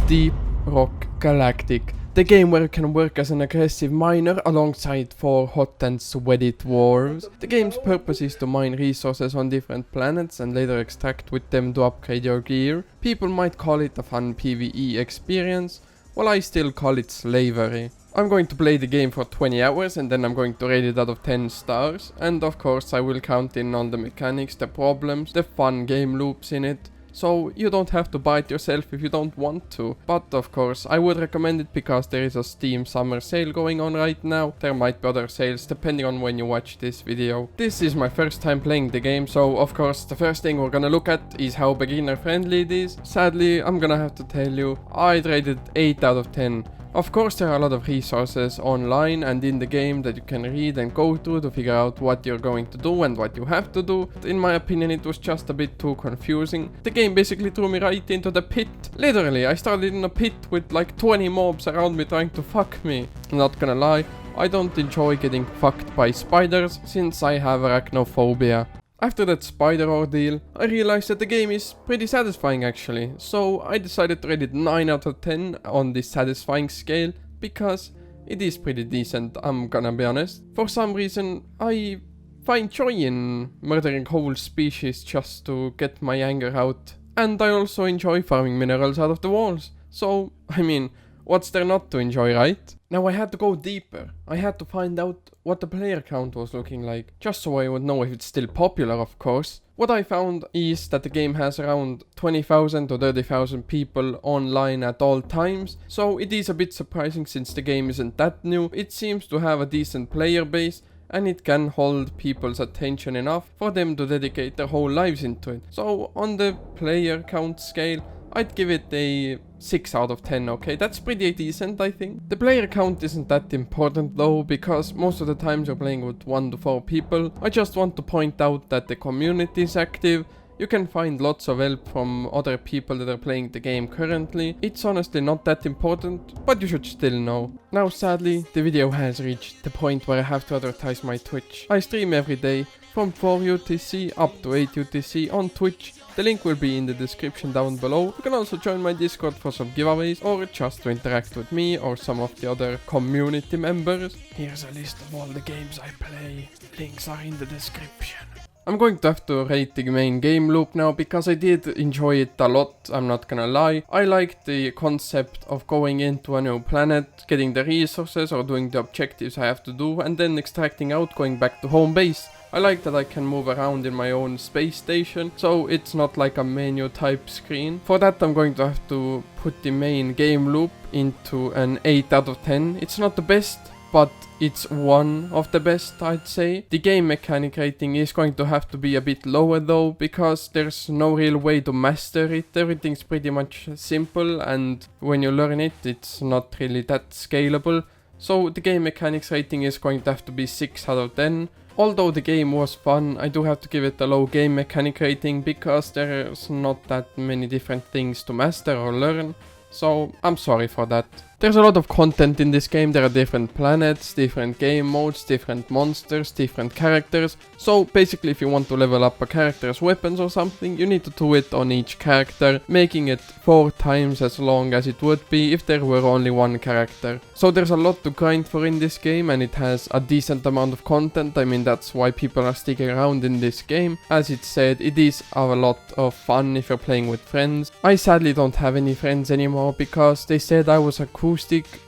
Deep Rock Galactic, the game where you can work as an aggressive miner alongside 4 hot and sweaty dwarves. The game's purpose is to mine resources on different planets and later extract with them to upgrade your gear. People might call it a fun PvE experience, while I still call it slavery. I'm going to play the game for 20 hours and then I'm going to rate it out of 10 stars, and of course I will count in all the mechanics, the problems, the fun game loops in it. So you don't have to buy it yourself if you don't want to, but of course I would recommend it because there is a Steam summer sale going on right now. There might be other sales depending on when you watch this video. This is my first time playing the game, so of course the first thing we're gonna look at is how beginner friendly it is. Sadly, I'm gonna have to tell you, I'd rate it 8 out of 10. Of course there are a lot of resources online and in the game that you can read and go through to figure out what you're going to do and what you have to do. In my opinion, it was just a bit too confusing. The game basically threw me right into the pit. Literally, I started in a pit with like 20 mobs around me trying to fuck me. Not gonna lie, I don't enjoy getting fucked by spiders since I have arachnophobia. After that spider ordeal, I realized that the game is pretty satisfying actually, so I decided to rate it 9 out of 10 on the satisfying scale, because it is pretty decent, I'm gonna be honest. For some reason, I find joy in murdering whole species just to get my anger out, and I also enjoy farming minerals out of the walls, so, I mean, what's there not to enjoy, right? Now I had to go deeper. I had to find out what the player count was looking like, just so I would know if it's still popular, of course. What I found is that the game has around 20,000 to 30,000 people online at all times, so it is a bit surprising since the game isn't that new. It seems to have a decent player base, and it can hold people's attention enough for them to dedicate their whole lives into it. So on the player count scale, I'd give it a 6 out of 10, okay? That's pretty decent, I think. The player count isn't that important though, because most of the times you're playing with 1 to 4 people. I just want to point out that the community is active. You can find lots of help from other people that are playing the game currently. It's honestly not that important, but you should still know. Now sadly, the video has reached the point where I have to advertise my Twitch. I stream every day from 4 UTC up to 8 UTC on Twitch. The link will be in the description down below. You can also join my Discord for some giveaways or just to interact with me or some of the other community members. Here's a list of all the games I play. Links are in the description. I'm going to have to rate the main game loop now because I did enjoy it a lot, I'm not gonna lie. I liked the concept of going into a new planet, getting the resources or doing the objectives I have to do, and then extracting out, going back to home base. I like that I can move around in my own space station, so it's not like a menu type screen. For that I'm going to have to put the main game loop into an 8 out of 10. It's not the best, but it's one of the best, I'd say. The game mechanic rating is going to have to be a bit lower though, because there's no real way to master it. Everything's pretty much simple, and when you learn it, it's not really that scalable. So the game mechanics rating is going to have to be 6 out of 10. Although the game was fun, I do have to give it a low game mechanic rating because there's not that many different things to master or learn. So I'm sorry for that. There's a lot of content in this game. There are different planets, different game modes, different monsters, different characters. So basically if you want to level up a character's weapons or something, you need to do it on each character, making it 4 times as long as it would be if there were only one character. So there's a lot to grind for in this game, and it has a decent amount of content. I mean, that's why people are sticking around in this game. As it said, it is a lot of fun if you're playing with friends. I sadly don't have any friends anymore because they said I was acoustic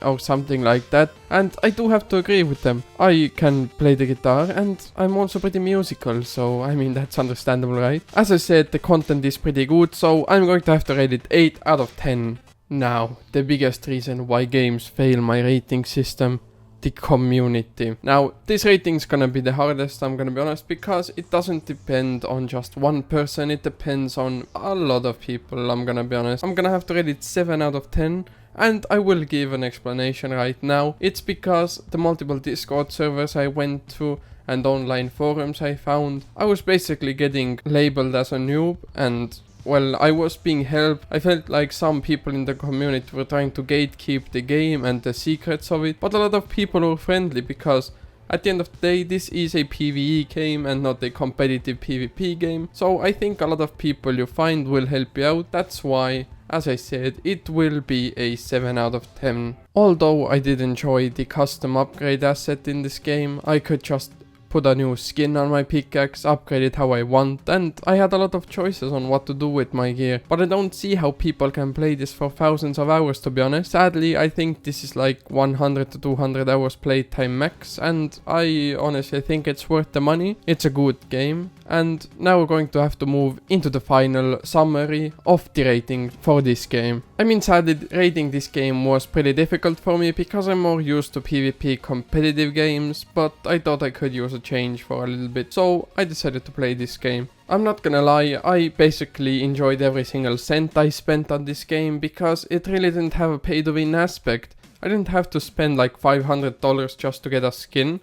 or something like that, and I do have to agree with them. I can play the guitar and I'm also pretty musical, so I mean that's understandable, right? As I said, the content is pretty good, so I'm going to have to rate it 8 out of 10. Now, the biggest reason why games fail my rating system: the community. Now, this rating is gonna be the hardest, I'm gonna be honest, because it doesn't depend on just one person, it depends on a lot of people, I'm gonna be honest. I'm gonna have to rate it 7 out of 10. And I will give an explanation right now. It's because the multiple Discord servers I went to and online forums I found, I was basically getting labeled as a noob, and well, I was being helped. I felt like some people in the community were trying to gatekeep the game and the secrets of it, but a lot of people were friendly because at the end of the day, this is a PvE game and not a competitive PvP game. So I think a lot of people you find will help you out. That's why as I said, it will be a 7 out of 10. Although I did enjoy the custom upgrade asset in this game, I could just put a new skin on my pickaxe, upgrade it how I want, and I had a lot of choices on what to do with my gear. But I don't see how people can play this for thousands of hours, to be honest. Sadly, I think this is like 100 to 200 hours playtime max, and I honestly think it's worth the money. It's a good game. And now we're going to have to move into the final summary of the rating for this game. I mean, sadly, rating this game was pretty difficult for me because I'm more used to PvP competitive games, but I thought I could use a change for a little bit, so I decided to play this game. I'm not gonna lie, I basically enjoyed every single cent I spent on this game because it really didn't have a pay to win aspect. I didn't have to spend like $500 just to get a skin.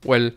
Well,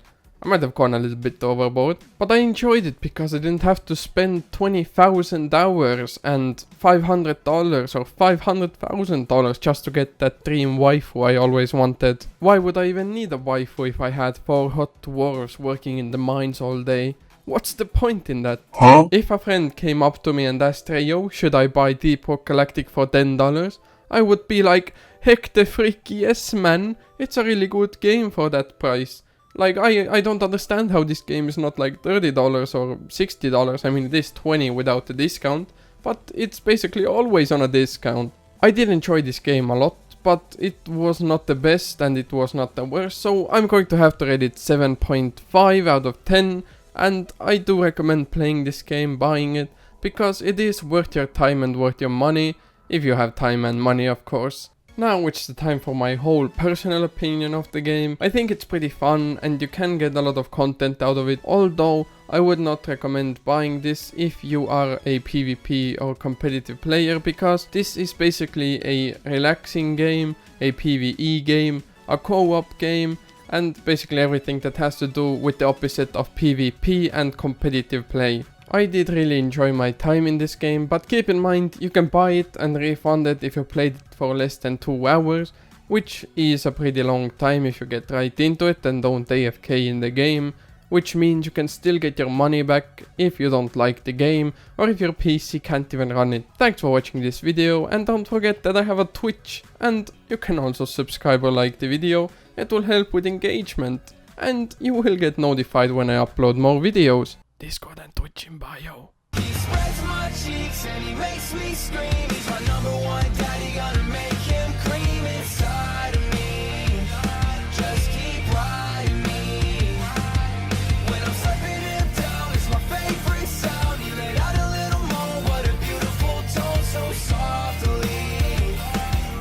I might have gone a little bit overboard, but I enjoyed it because I didn't have to spend 20,000 hours and $500 or $500,000 just to get that dream waifu I always wanted. Why would I even need a waifu if I had 4 hot dwarves working in the mines all day? What's the point in that? Huh? If a friend came up to me and asked, "Hey yo, should I buy Deep Rock Galactic for $10? I would be like, heck the freak yes man, it's a really good game for that price. Like, I don't understand how this game is not like $30 or $60. I mean, it is $20 without the discount, but it's basically always on a discount. I did enjoy this game a lot, but it was not the best and it was not the worst, so I'm going to have to rate it 7.5 out of 10, and I do recommend playing this game, buying it, because it is worth your time and worth your money, if you have time and money, of course. Now it's the time for my whole personal opinion of the game. I think it's pretty fun and you can get a lot of content out of it, although I would not recommend buying this if you are a PvP or competitive player, because this is basically a relaxing game, a PvE game, a co-op game, and basically everything that has to do with the opposite of PvP and competitive play. I did really enjoy my time in this game, but keep in mind you can buy it and refund it if you played it for less than 2 hours, which is a pretty long time if you get right into it and don't AFK in the game, which means you can still get your money back if you don't like the game or if your PC can't even run it. Thanks for watching this video, and don't forget that I have a Twitch, and you can also subscribe or like the video. It will help with engagement and you will get notified when I upload more videos. Discord and Twitch in bio. He spreads my cheeks and he makes me scream. He's my #1 daddy, gonna make him cream inside of me. Just keep riding me. When I'm slapping him down, it's my favorite sound. He let out a little more, what a beautiful tone, so softly.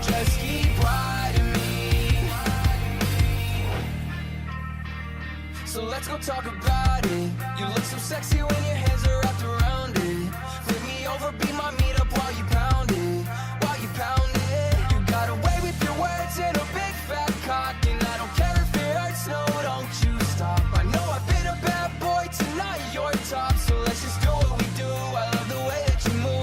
Just keep riding me. So let's go talk about it. You look so sexy when your hands are wrapped around it. Flip me over, be my meat.